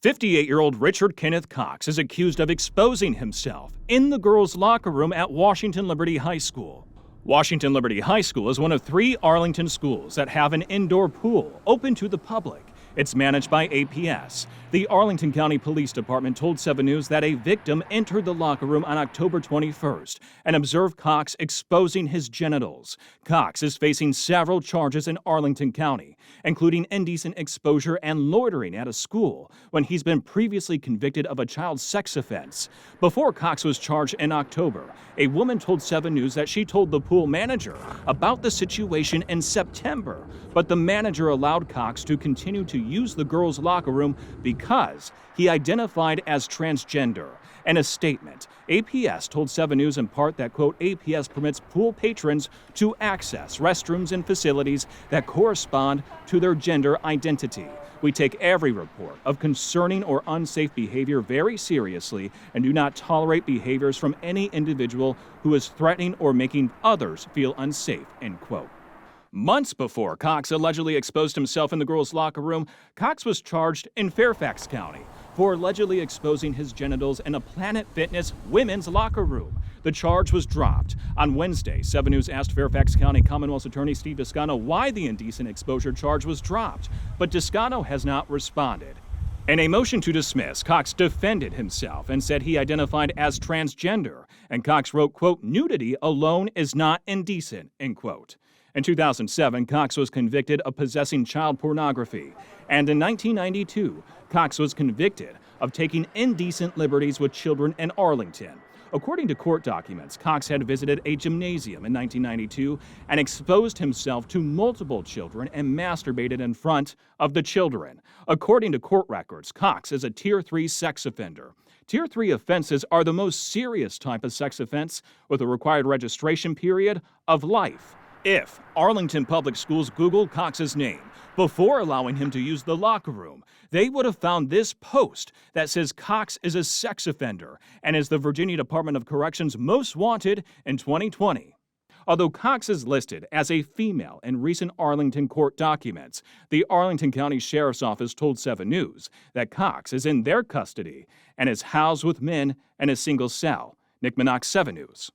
58-year-old Richard Kenneth Cox is accused of exposing himself in the girls' locker room at Washington Liberty High School. Washington Liberty High School is one of 3 Arlington schools that have an indoor pool open to the public. It's managed by APS. The Arlington County Police Department told 7 News that a victim entered the locker room on October 21st and observed Cox exposing his genitals. Cox is facing several charges in Arlington County, including indecent exposure and loitering at a school, when he's been previously convicted of a child sex offense. Before Cox was charged in October, a woman told 7 News that she told the pool manager about the situation in September, but the manager allowed Cox to continue to use the girls' locker room because he identified as transgender. In a statement, APS told 7 News in part that, quote, APS permits pool patrons to access restrooms and facilities that correspond to their gender identity. We take every report of concerning or unsafe behavior very seriously and do not tolerate behaviors from any individual who is threatening or making others feel unsafe, end quote. Months before Cox allegedly exposed himself in the girls' locker room, Cox was charged in Fairfax County for allegedly exposing his genitals in a Planet Fitness women's locker room. The charge was dropped. On Wednesday, 7 News asked Fairfax County Commonwealth's Attorney Steve Descano why the indecent exposure charge was dropped, but Descano has not responded. In a motion to dismiss, Cox defended himself and said he identified as transgender, and Cox wrote, quote, nudity alone is not indecent, end quote. In 2007, Cox was convicted of possessing child pornography, and in 1992, Cox was convicted of taking indecent liberties with children in Arlington. According to court documents, Cox had visited a gymnasium in 1992 and exposed himself to multiple children and masturbated in front of the children. According to court records, Cox is a Tier 3 sex offender. Tier 3 offenses are the most serious type of sex offense with a required registration period of life. If Arlington Public Schools Googled Cox's name before allowing him to use the locker room, they would have found this post that says Cox is a sex offender and is the Virginia Department of Corrections most wanted in 2020. Although Cox is listed as a female in recent Arlington court documents, the Arlington County Sheriff's Office told 7 News that Cox is in their custody and is housed with men in a single cell. Nick Minock, 7 News.